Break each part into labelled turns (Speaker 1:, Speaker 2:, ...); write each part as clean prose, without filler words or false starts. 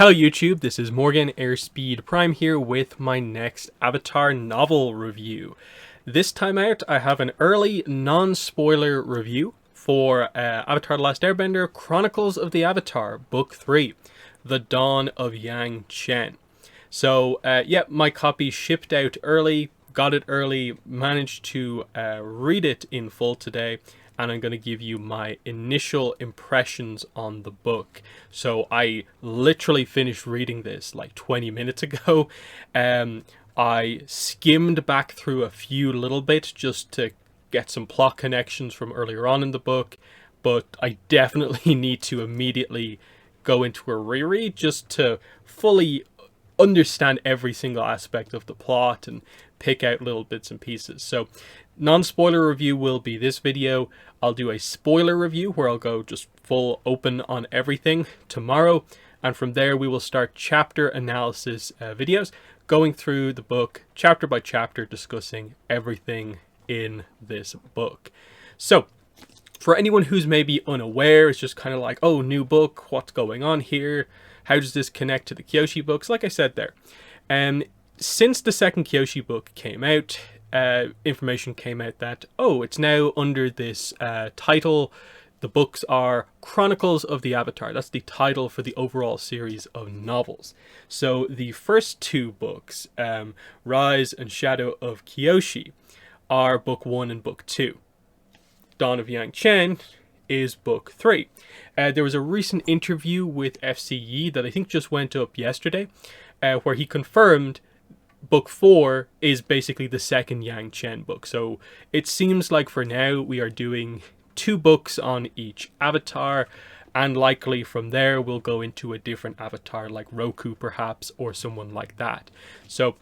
Speaker 1: Hello YouTube, this is Morgan Airspeed Prime here with my next Avatar novel review. This time out I have an early non-spoiler review for Avatar The Last Airbender Chronicles of the Avatar Book 3, The Dawn of Yangchen. So yeah, my copy shipped out early, got it early, managed to read it in full today, and I'm going to give you my initial impressions on the book. So I literally finished reading this like 20 minutes ago. I skimmed back through a few little bits just to get some plot connections from earlier on in the book, but I definitely need to immediately go into a reread just to fully understand every single aspect of the plot and pick out little bits and pieces. So non-spoiler review will be this video. I'll do a spoiler review where I'll go just full open on everything tomorrow, and from there we will start chapter analysis videos going through the book chapter by chapter, discussing everything in this book. So for anyone who's maybe unaware, it's just kind of like, oh, new book, what's going on here? How does this connect to the Kyoshi books? Like I said there, since the second Kyoshi book came out, information came out that, oh, it's now under this title. The books are Chronicles of the Avatar. That's the title for the overall series of novels. So the first two books, Rise and Shadow of Kyoshi, are book 1 and book 2. Dawn of Yangchen is book 3. There was a recent interview with FCE that I think just went up yesterday, where he confirmed book 4 is basically the second Yangchen book. So it seems like for now we are doing 2 books on each avatar, and likely from there we'll go into a different avatar like Roku perhaps, or someone like that. So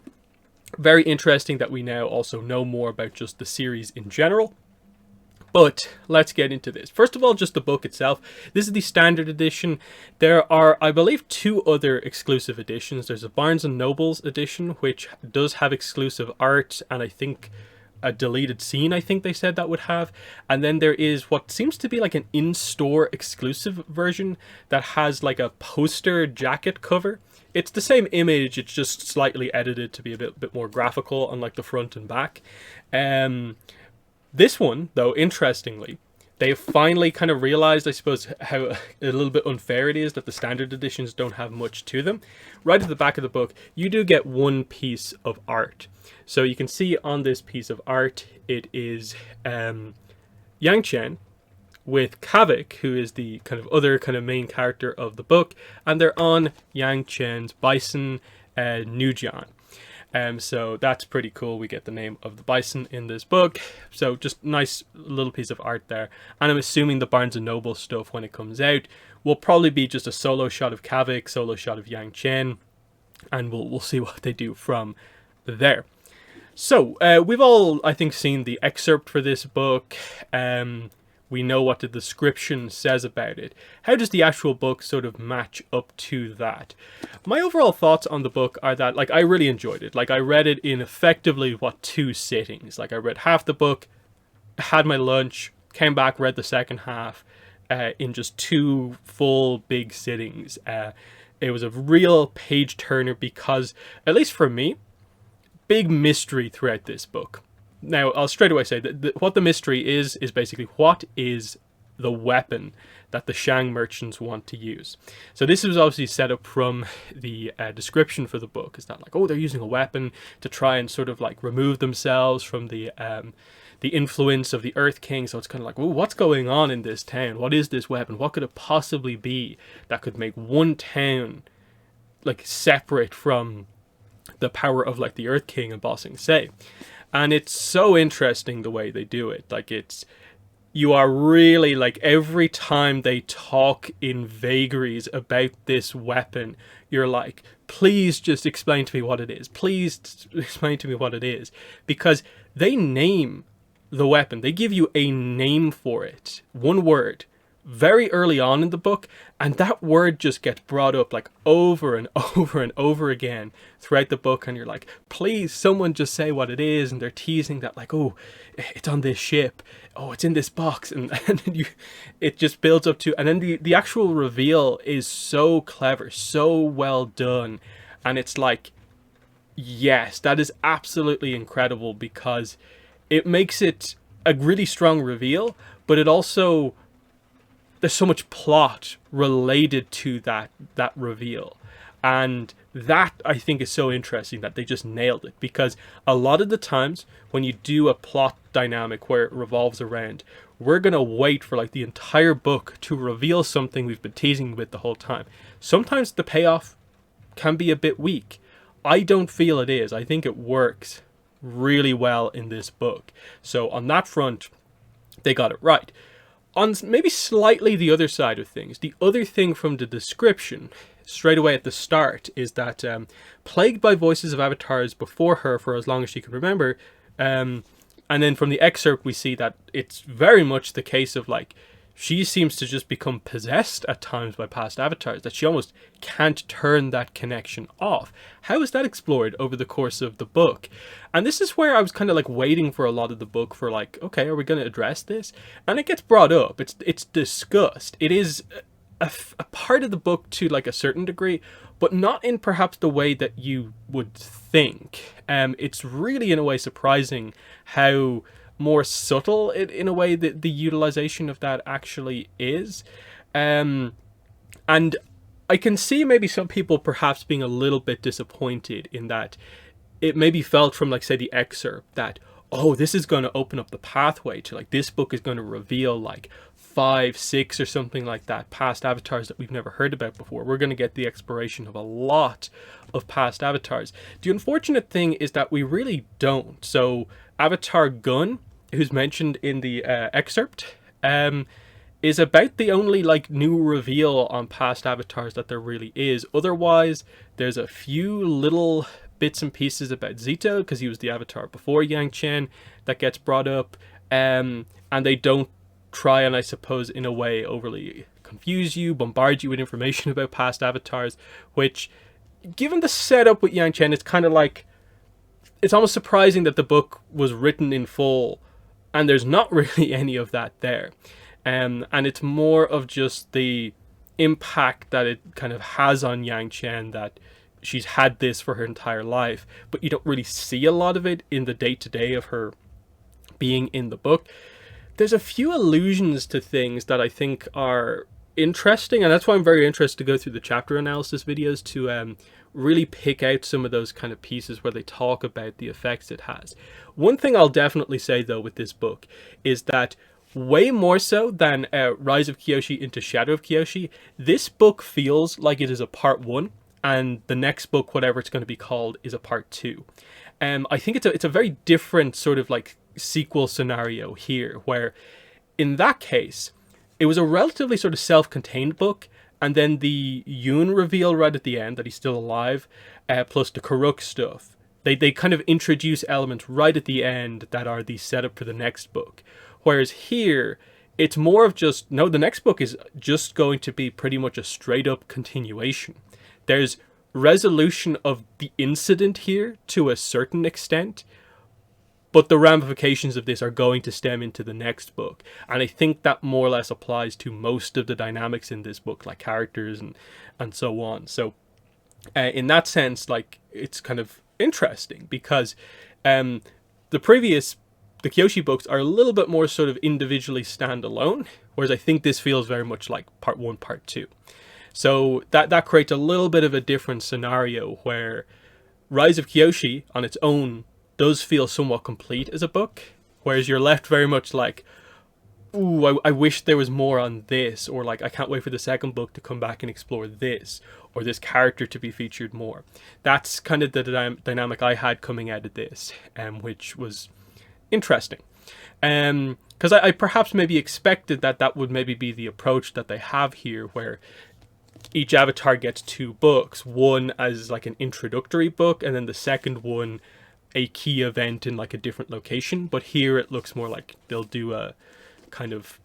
Speaker 1: very interesting that we now also know more about just the series in general. But let's get into this. First of all, just the book itself. This is the standard edition. There are, I believe, 2 other exclusive editions. There's a Barnes & Noble's edition, which does have exclusive art, and I think a deleted scene, I think they said that would have. And then there is what seems to be like an in-store exclusive version that has like a poster jacket cover. It's the same image, it's just slightly edited to be a bit more graphical on like the front and back. This one, though, interestingly, they have finally kind of realized, I suppose, how a little bit unfair it is that the standard editions don't have much to them. Right at the back of the book, you do get one piece of art. So you can see on this piece of art, it is Yangchen with Kavik, who is the kind of other kind of main character of the book, and they're on Yangchen's bison, Nujian. So that's pretty cool. We get the name of the bison in this book. So just nice little piece of art there. And I'm assuming the Barnes & Noble stuff, when it comes out, will probably be just a solo shot of Kavik, solo shot of Yangchen, and we'll see what they do from there. So we've all, I think, seen the excerpt for this book. We know what the description says about it. How does the actual book sort of match up to that? My overall thoughts on the book are that, like, I really enjoyed it. Like, I read it in effectively, 2 sittings. Like, I read half the book, had my lunch, came back, read the second half in just 2 full big sittings. It was a real page turner because, at least for me, big mystery throughout this book. Now, I'll straight away say that what the mystery is basically what is the weapon that the Shang merchants want to use. So this was obviously set up from the description for the book. It's not like, oh, they're using a weapon to try and sort of like remove themselves from the influence of the Earth King. So it's kind of like, well, what's going on in this town? What is this weapon? What could it possibly be that could make one town like separate from the power of like the Earth King and Ba Sing Se? And it's so interesting the way they do it. Like, you are really, like, every time they talk in vagaries about this weapon, you're like, please just explain to me what it is. Please explain to me what it is. Because they name the weapon. They give you a name for it. One word. very early on in the book, and that word just gets brought up like over and over and over again throughout the book, and you're like, please someone just say what it is, and they're teasing that like, oh, it's on this ship, oh, it's in this box, and it just builds up to, and then the actual reveal is so clever, so well done, and it's like, yes, that is absolutely incredible, because it makes it a really strong reveal, but it also, there's so much plot related to that reveal, and that I think is so interesting that they just nailed it, because a lot of the times when you do a plot dynamic where it revolves around, we're gonna wait for like the entire book to reveal something we've been teasing with the whole time. Sometimes the payoff can be a bit weak. I don't feel it is. I think it works really well in this book. So on that front, they got it right. On maybe slightly the other side of things, the other thing from the description straight away at the start is that plagued by voices of avatars before her for as long as she could remember, and then from the excerpt we see that it's very much the case of like, she seems to just become possessed at times by past avatars, that she almost can't turn that connection off. How is that explored over the course of the book? And this is where I was kind of like waiting for a lot of the book for like, okay, are we going to address this? And it gets brought up. It's discussed. It is a part of the book to like a certain degree, but not in perhaps the way that you would think. It's really in a way surprising how more subtle in a way that the utilization of that actually is. And I can see maybe some people perhaps being a little bit disappointed in that it maybe felt from like say the excerpt that, oh, this is going to open up the pathway to like, this book is going to reveal like 5, 6 or something like that past avatars that we've never heard about before. We're going to get the exploration of a lot of past avatars. The unfortunate thing is that we really don't. So Avatar Gun, who's mentioned in the excerpt, is about the only like new reveal on past avatars that there really is. Otherwise, there's a few little bits and pieces about Zito, because he was the avatar before Yangchen, that gets brought up, and they don't try and, I suppose, in a way overly confuse you, bombard you with information about past avatars, which, given the setup with Yangchen, it's kind of like, it's almost surprising that the book was written in full and there's not really any of that there. And it's more of just the impact that it kind of has on Yangchen, that she's had this for her entire life, but you don't really see a lot of it in the day-to-day of her being in the book. There's a few allusions to things that I think are interesting, and that's why I'm very interested to go through the chapter analysis videos to really pick out some of those kind of pieces where they talk about the effects it has. One thing I'll definitely say though with this book is that way more so than Rise of Kyoshi into Shadow of Kyoshi, this book feels like it is a part 1, and the next book, whatever it's going to be called, is a part 2. I think it's a very different sort of like sequel scenario here, where in that case it was a relatively sort of self-contained book, and then the Yoon reveal right at the end that he's still alive, plus the Karuk stuff, they kind of introduce elements right at the end that are the setup for the next book. Whereas here it's more of just, no, the next book is just going to be pretty much a straight up continuation. There's resolution of the incident here to a certain extent, but the ramifications of this are going to stem into the next book. And I think that more or less applies to most of the dynamics in this book, like characters and so on. So in that sense, like, it's kind of interesting because the Kyoshi books are a little bit more sort of individually standalone, whereas I think this feels very much like part 1, part 2. So that creates a little bit of a different scenario where Rise of Kyoshi on its own does feel somewhat complete as a book, whereas you're left very much like, ooh, I wish there was more on this, or like, I can't wait for the second book to come back and explore this, or this character to be featured more. That's kind of the dynamic I had coming out of this, which was interesting. Because I perhaps maybe expected that would maybe be the approach that they have here, where each avatar gets 2 books, one as like an introductory book, and then the second one a key event in like a different location. But here it looks more like they'll do a kind of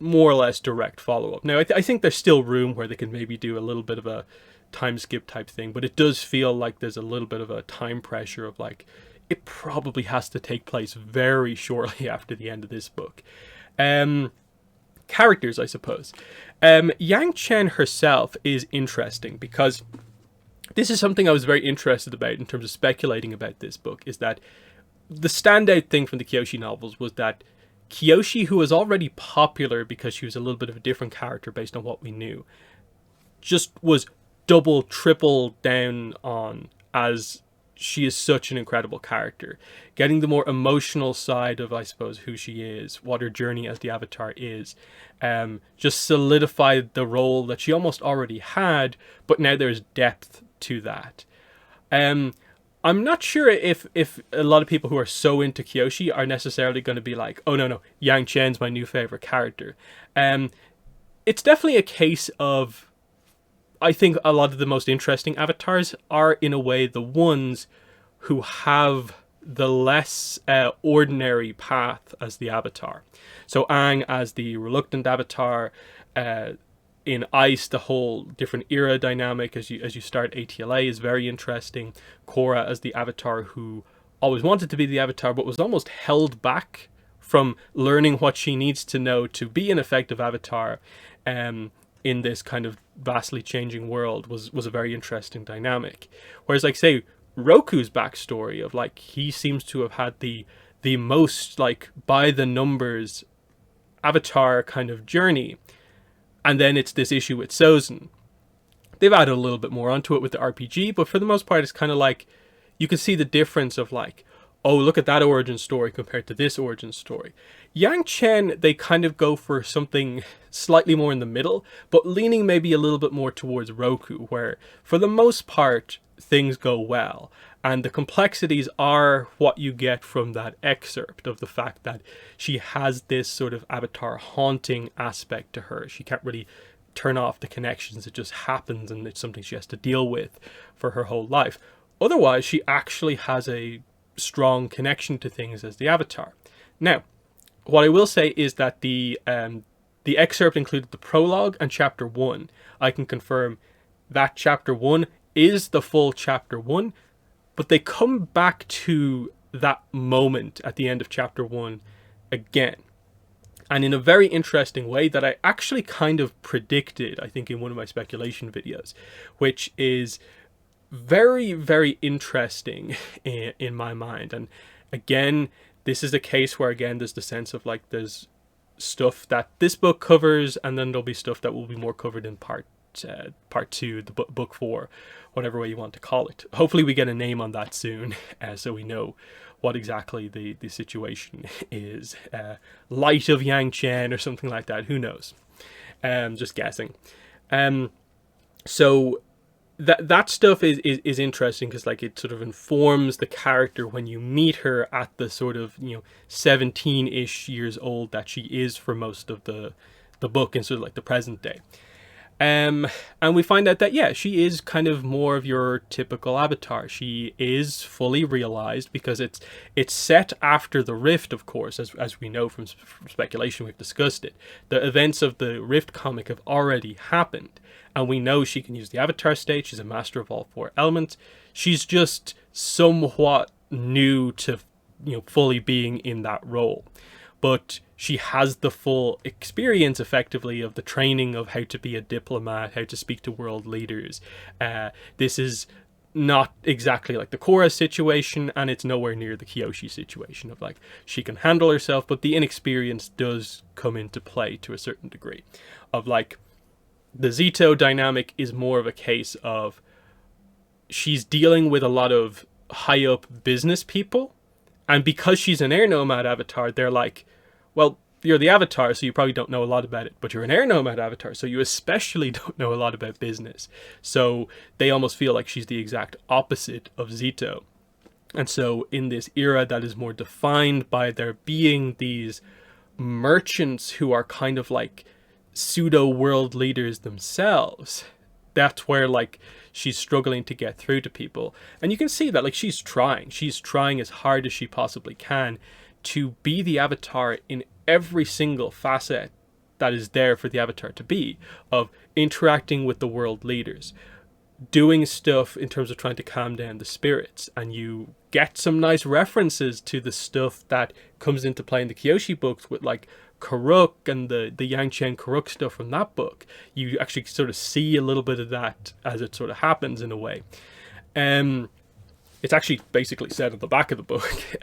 Speaker 1: more or less direct follow-up. Now, I think there's still room where they can maybe do a little bit of a time skip type thing, but it does feel like there's a little bit of a time pressure of like, it probably has to take place very shortly after the end of this book. Characters, I suppose. Yangchen herself is interesting because this is something I was very interested about in terms of speculating about this book, is that the standout thing from the Kyoshi novels was that Kyoshi, who was already popular because she was a little bit of a different character based on what we knew, just was double, triple down on as she is such an incredible character. Getting the more emotional side of, I suppose, who she is, what her journey as the Avatar is, just solidified the role that she almost already had, but now there's depth to that. I'm not sure if a lot of people who are so into Kyoshi are necessarily going to be like, oh no, Yangchen's my new favorite character. It's definitely a case of, I think a lot of the most interesting avatars are in a way the ones who have the less ordinary path as the Avatar. So Aang as the reluctant Avatar, in Ice, the whole different era dynamic as you start ATLA is very interesting. Korra as the Avatar who always wanted to be the Avatar but was almost held back from learning what she needs to know to be an effective Avatar in this kind of vastly changing world was a very interesting dynamic. Whereas, like, say, Roku's backstory of, like, he seems to have had the most, like, by the numbers Avatar kind of journey. And then it's this issue with Sozin. They've added a little bit more onto it with the RPG, but for the most part, it's kind of like, you can see the difference of like, oh, look at that origin story compared to this origin story. Yangchen, they kind of go for something slightly more in the middle, but leaning maybe a little bit more towards Roku, where for the most part, things go well. And the complexities are what you get from that excerpt of the fact that she has this sort of Avatar haunting aspect to her. She can't really turn off the connections. It just happens and it's something she has to deal with for her whole life. Otherwise, she actually has a strong connection to things as the Avatar. Now, what I will say is that the excerpt included the prologue and chapter 1. I can confirm that chapter 1 is the full chapter 1, but they come back to that moment at the end of chapter 1 again. And in a very interesting way that I actually kind of predicted, I think, in one of my speculation videos, which is very, very interesting in my mind. And again, this is a case where, again, there's the sense of like, there's stuff that this book covers, and then there'll be stuff that will be more covered in part 2, the book 4, whatever way you want to call it. Hopefully we get a name on that soon, so we know what exactly the situation is. Light of Yangchen or something like that, who knows? Just guessing. So that stuff is interesting because, like, it sort of informs the character when you meet her at the sort of 17-ish years old that she is for most of the book in sort of like the present day. And we find out that, yeah, she is kind of more of your typical Avatar. She is fully realized because it's set after the Rift, of course, as we know from speculation, we've discussed it. The events of the Rift comic have already happened, and we know she can use the Avatar state. She's a master of all 4 elements. She's just somewhat new to fully being in that role. But she has the full experience, effectively, of the training of how to be a diplomat, how to speak to world leaders. This is not exactly like the Korra situation, and it's nowhere near the Kyoshi situation of, like, she can handle herself, but the inexperience does come into play to a certain degree. Of, like, the Zito dynamic is more of a case of she's dealing with a lot of high-up business people, and because she's an air nomad Avatar, they're like, well, you're the Avatar, so you probably don't know a lot about it, but you're an air nomad Avatar, so you especially don't know a lot about business. So they almost feel like she's the exact opposite of Zito. And so in this era that is more defined by there being these merchants who are kind of like pseudo world leaders themselves, that's where, like, she's struggling to get through to people. And you can see that, like, she's trying as hard as she possibly can to be the Avatar in every single facet that is there for the Avatar to be, of interacting with the world leaders, doing stuff in terms of trying to calm down the spirits. And you get some nice references to the stuff that comes into play in the Kyoshi books with like Karuk and the Yangchen Karuk stuff from that book. You actually sort of see a little bit of that as it sort of happens in a way. It's actually basically said at the back of the book.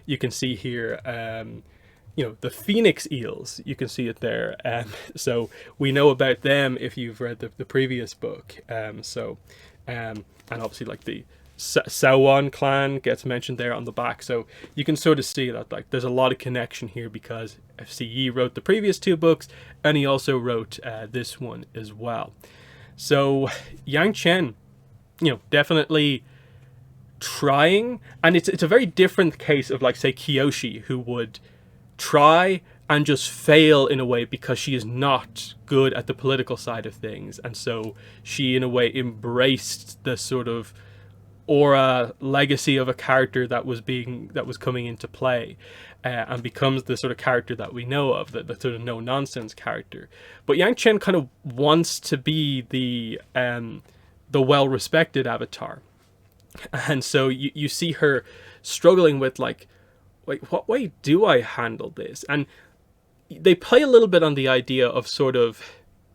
Speaker 1: You can see here, the phoenix eels. You can see it there. So we know about them if you've read the previous book. And obviously like the Sawan clan gets mentioned there on the back. So you can sort of see that like there's a lot of connection here because FCE wrote the previous two books and he also wrote this one as well. So Yang Chen, definitely trying, and it's a very different case of like say Kyoshi, who would try and just fail in a way because she is not good at the political side of things, and so she in a way embraced the sort of aura legacy of a character that was coming into play, and becomes the sort of character that we know of, the sort of no nonsense character. But Yang Chen kind of wants to be the well respected Avatar, and so you see her struggling with like, wait, what way do I handle this? And they play a little bit on the idea of sort of,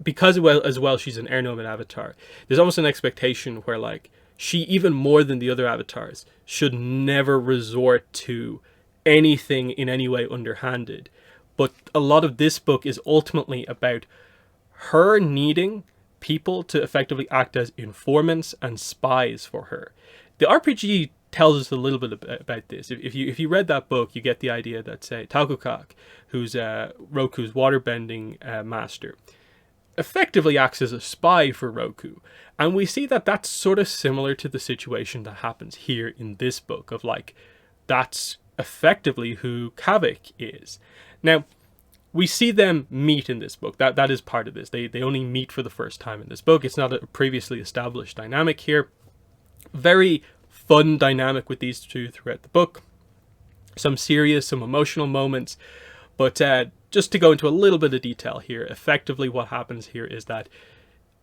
Speaker 1: because as well she's an air nomad Avatar, there's almost an expectation where like she, even more than the other avatars, should never resort to anything in any way underhanded. But a lot of this book is ultimately about her needing people to effectively act as informants and spies for her. The RPG tells us a little bit about this. If you read that book, you get the idea that, say, Talkukak, who's Roku's waterbending master, effectively acts as a spy for Roku. And we see that that's sort of similar to the situation that happens here in this book, of like, that's effectively who Kavik is. Now, we see them meet in this book. That is part of this. They only meet for the first time in this book. It's not a previously established dynamic here. Very fun dynamic with these two throughout the book. Some serious, some emotional moments. But just to go into a little bit of detail here, effectively what happens here is that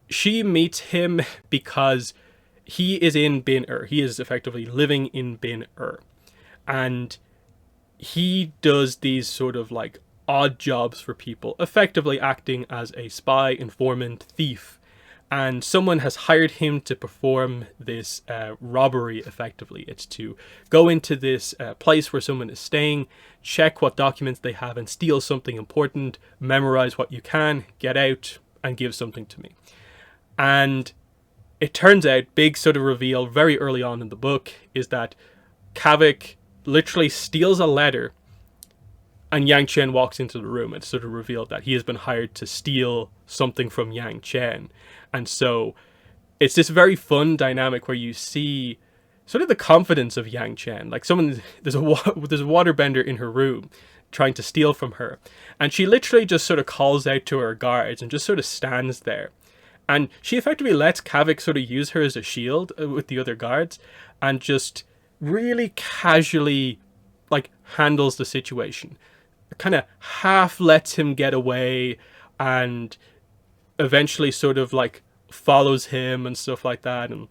Speaker 1: she meets him because he is in Bin-Er. He is effectively living in Bin-Er. And he does these sort of like odd jobs for people, effectively acting as a spy, informant, thief. And someone has hired him to perform this robbery, effectively. It's to go into this place where someone is staying, check what documents they have, and steal something important, memorize what you can, get out, and give something to me. And it turns out, big sort of reveal very early on in the book, is that Kavik literally steals a letter, and Yang Chen walks into the room. It's sort of revealed that he has been hired to steal something from Yang Chen. And so it's this very fun dynamic where you see sort of the confidence of Yang Chen. Like there's a waterbender in her room trying to steal from her. And she literally just sort of calls out to her guards and just sort of stands there. And she effectively lets Kavik sort of use her as a shield with the other guards, and just really casually like handles the situation. Kind of half lets him get away, and eventually sort of like follows him and stuff like that, and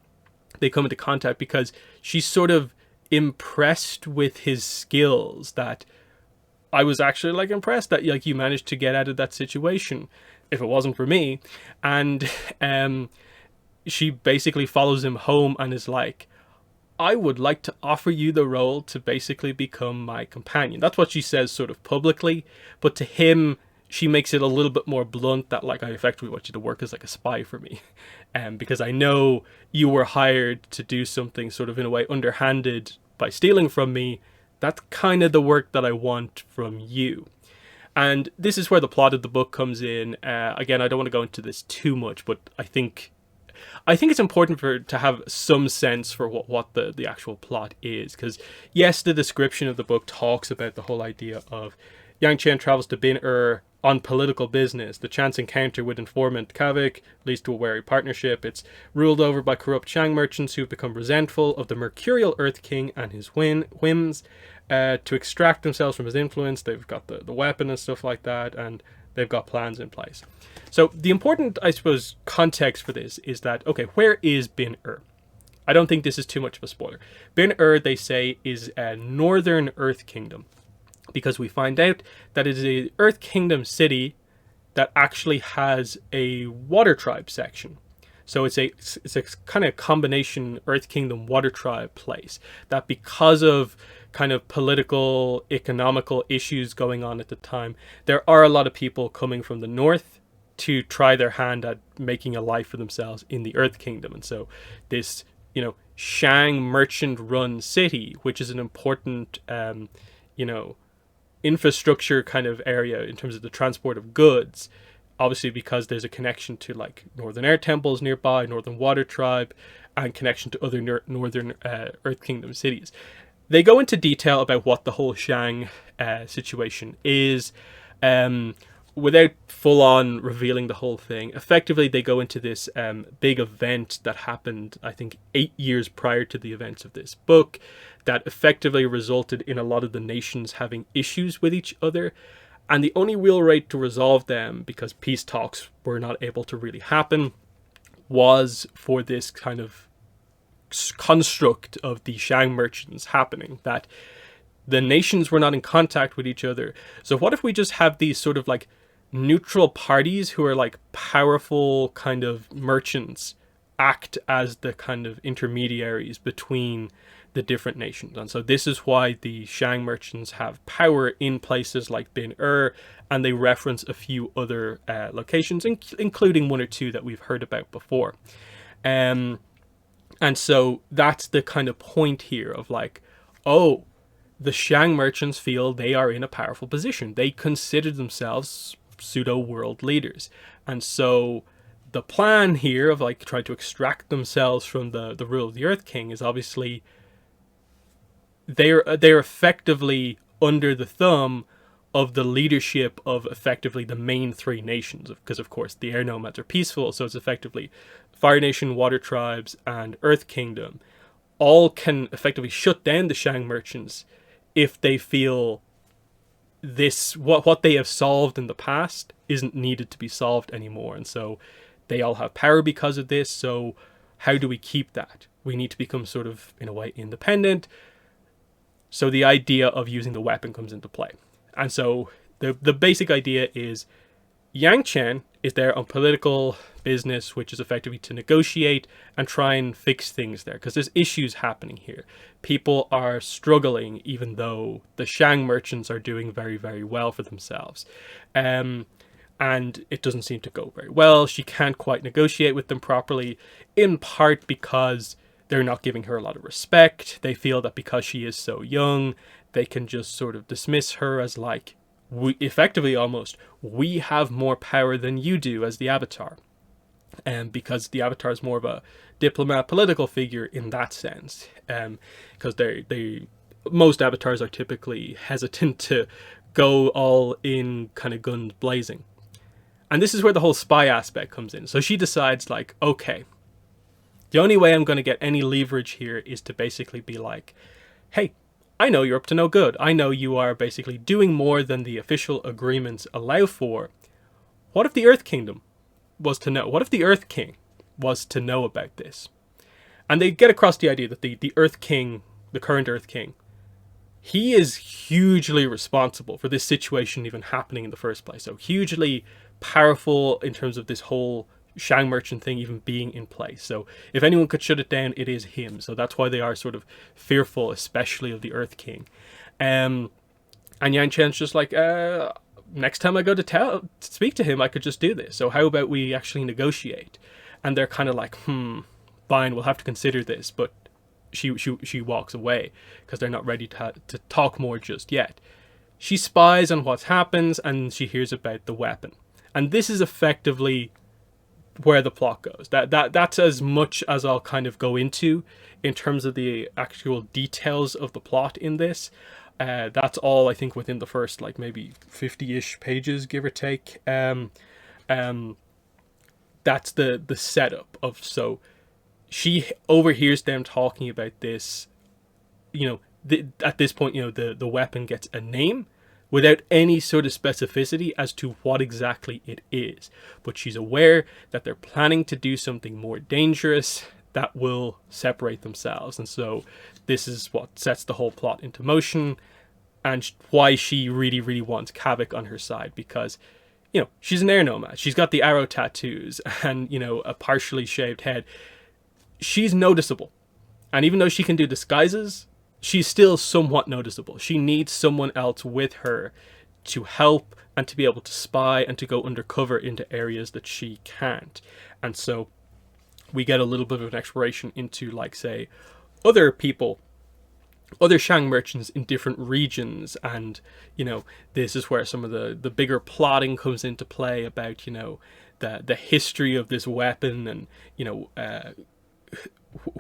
Speaker 1: they come into contact because she's sort of impressed with his skills. That I was actually like impressed that like you managed to get out of that situation if it wasn't for me. And she basically follows him home and is like, I would like to offer you the role to basically become my companion. That's what she says sort of publicly, but to him she makes it a little bit more blunt, that like, I effectively want you to work as like a spy for me, because I know you were hired to do something sort of in a way underhanded by stealing from me. That's kind of the work that I want from you. And this is where the plot of the book comes in. Again, I don't want to go into this too much, but I think it's important to have some sense for what the actual plot is. Because yes, the description of the book talks about the whole idea of Yang Chen travels to Bin-Er on political business. The chance encounter with informant Kavik leads to a wary partnership. It's ruled over by corrupt Chang merchants who have become resentful of the mercurial Earth King and his whims. To extract themselves from his influence, they've got the weapon and stuff like that, and they've got plans in place. So the important, I suppose, context for this is that, okay, where is Bin Ur? I don't think this is too much of a spoiler. Bin Ur, they say, is a northern Earth Kingdom, because we find out that it is a Earth Kingdom city that actually has a water tribe section. So it's a kind of combination Earth Kingdom water tribe place that, because of kind of political, economical issues going on at the time, there are a lot of people coming from the north to try their hand at making a life for themselves in the Earth Kingdom. And so this, Shang merchant run city, which is an important, infrastructure kind of area in terms of the transport of goods, obviously because there's a connection to like Northern Air Temples nearby, Northern Water Tribe, and connection to other Northern Earth Kingdom cities. They go into detail about what the whole Shang situation is, without full on revealing the whole thing. Effectively, they go into this big event that happened, I think, 8 years prior to the events of this book, that effectively resulted in a lot of the nations having issues with each other. And the only real way to resolve them, because peace talks were not able to really happen, was for this kind of construct of the Shang merchants happening, that the nations were not in contact with each other. So what if we just have these sort of like neutral parties who are like powerful kind of merchants act as the kind of intermediaries between the different nations? And so this is why the Shang merchants have power in places like Bin Ur, and they reference a few other locations, including one or two that we've heard about before. And so that's the kind of point here of like, oh, the Shang merchants feel they are in a powerful position. They consider themselves pseudo-world leaders. And so the plan here of like trying to extract themselves from the rule of the Earth King is obviously they're effectively under the thumb of the leadership of effectively the main three nations, because of course the air nomads are peaceful, so it's effectively Fire Nation, Water Tribes, and Earth Kingdom all can effectively shut down the Shang merchants if they feel this what they have solved in the past isn't needed to be solved anymore. And so they all have power because of this. So how do we keep that? We need to become sort of, in a way, independent. So the idea of using the weapon comes into play. And so the basic idea is Yangchen is there on political business, which is effectively to negotiate and try and fix things there, because there's issues happening here. People are struggling, even though the Shang merchants are doing very, very well for themselves. And it doesn't seem to go very well. She can't quite negotiate with them properly, in part because they're not giving her a lot of respect. They feel that because she is so young, they can just sort of dismiss her as like, effectively almost, we have more power than you do as the Avatar. And because the Avatar is more of a diplomat, political figure in that sense. Because most Avatars are typically hesitant to go all in kind of guns blazing. And this is where the whole spy aspect comes in. So she decides like, okay, the only way I'm going to get any leverage here is to basically be like, hey, I know you're up to no good. I know you are basically doing more than the official agreements allow for. What if the Earth Kingdom was to know? What if the Earth King was to know about this? And they get across the idea that the Earth King, the current Earth King, he is hugely responsible for this situation even happening in the first place. So hugely powerful in terms of this whole Shang merchant thing even being in place. So if anyone could shut it down, it is him. So that's why they are sort of fearful, especially of the Earth King. And Yang Chen's just like, next time I go to speak to him, I could just do this. So how about we actually negotiate? And they're kind of like, fine, we'll have to consider this. But she walks away because they're not ready to talk more just yet. She spies on what happens and she hears about the weapon. And this is effectively where the plot goes. That's as much as I'll kind of go into in terms of the actual details of the plot in this. That's all I think within the first like maybe 50-ish pages, give or take. That's the setup of, so she overhears them talking about this. At this point, the weapon gets a name. without any sort of specificity as to what exactly it is. But she's aware that they're planning to do something more dangerous that will separate themselves. And so this is what sets the whole plot into motion, and why she really, really wants Kavik on her side, because, you know, she's an air nomad. She's got the arrow tattoos and, you know, a partially shaved head. She's noticeable. And even though she can do disguises, she's still somewhat noticeable. She needs someone else with her to help and to be able to spy and to go undercover into areas that she can't. And so we get a little bit of an exploration into, like, say, other people, other Shang merchants in different regions. And, you know, this is where some of the bigger plotting comes into play about, you know, the history of this weapon, and, you know,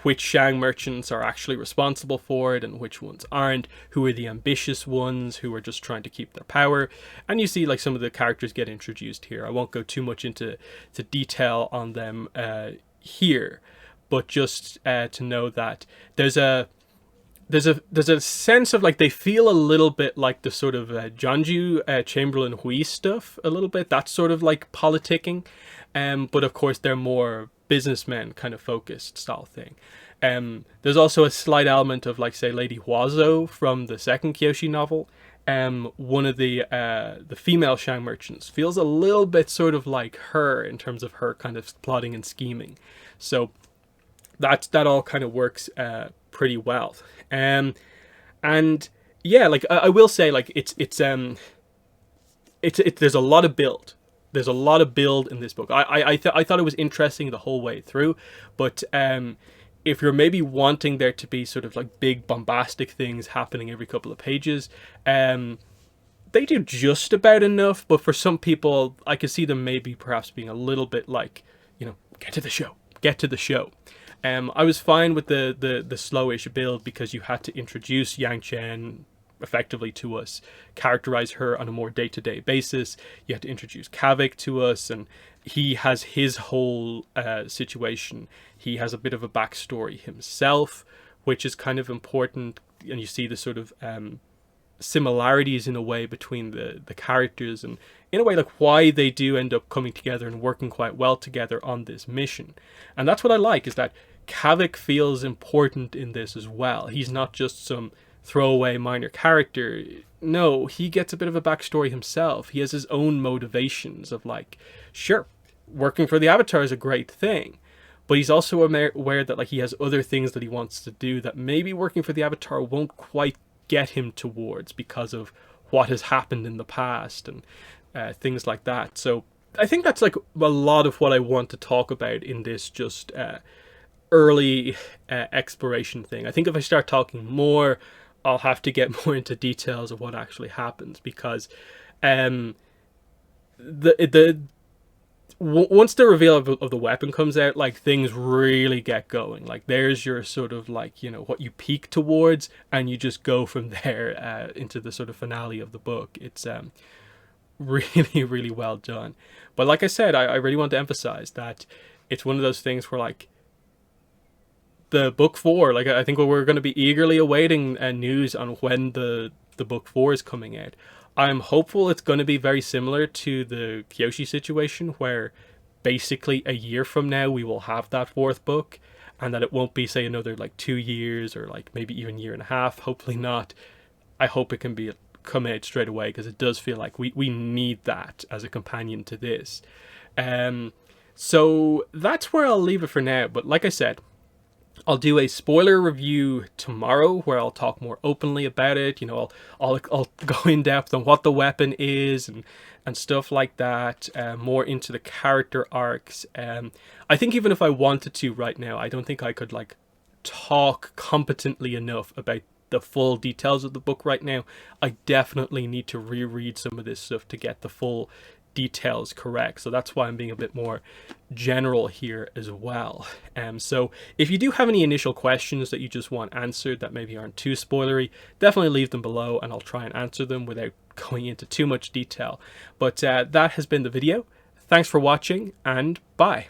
Speaker 1: which Shang merchants are actually responsible for it and which ones aren't, who are the ambitious ones who are just trying to keep their power. And you see, like, some of the characters get introduced here. I won't go too much into detail on them here, but just to know that there's a sense of, like, they feel a little bit like the sort of Janju Chamberlain Hui stuff, a little bit, that sort of like politicking, but of course they're more businessmen kind of focused style thing. There's also a slight element of, like, say, Lady Huazo from the second Kyoshi novel. One of the female Shang merchants feels a little bit sort of like her in terms of her kind of plotting and scheming. So that all kind of works pretty well. And yeah, like, I will say, like, it's there's a lot of build. There's a lot of build in this book. I thought it was interesting the whole way through, but if you're maybe wanting there to be sort of like big bombastic things happening every couple of pages, they do just about enough. But for some people, I could see them maybe perhaps being a little bit like, you know, get to the show. I was fine with the slowish build, because you had to introduce Yangchen effectively to us, characterize her on a more day-to-day basis. You had to introduce Kavik to us, and he has his whole situation. He has a bit of a backstory himself, which is kind of important, and you see the sort of similarities in a way between the characters, and in a way, like, why they do end up coming together and working quite well together on this mission. And that's what I like, is that Kavik feels important in this as well. He's not just some throwaway minor character. No, he gets a bit of a backstory himself. He has his own motivations of, like, sure, working for the Avatar is a great thing, but he's also aware that, like, he has other things that he wants to do that maybe working for the Avatar won't quite get him towards because of what has happened in the past and things like that. So I think that's, like, a lot of what I want to talk about in this just early exploration thing. I think if I start talking more, I'll have to get more into details of what actually happens, because once the reveal of the weapon comes out, like, things really get going. Like, there's your sort of, like, you know, what you peak towards, and you just go from there into the sort of finale of the book. It's really, really well done. But like I said, I really want to emphasize that it's one of those things where, like, the book 4, like, I think we're going to be eagerly awaiting news on when the book 4 is coming out. I'm hopeful it's going to be very similar to the Kyoshi situation, where basically a year from now we will have that 4th book, and that it won't be, say, another, like, 2 years or, like, maybe even year and a half. Hopefully not. I hope it can come out straight away, because it does feel like we need that as a companion to this. So that's where I'll leave it for now. But like I said, I'll do a spoiler review tomorrow where I'll talk more openly about it. You know, I'll go in depth on what the weapon is and stuff like that, more into the character arcs. I think even if I wanted to right now, I don't think I could, like, talk competently enough about the full details of the book right now. I definitely need to reread some of this stuff to get the full details correct. So that's why I'm being a bit more general here as well. So if you do have any initial questions that you just want answered that maybe aren't too spoilery, definitely leave them below and I'll try and answer them without going into too much detail. But that has been the video. Thanks for watching, and bye.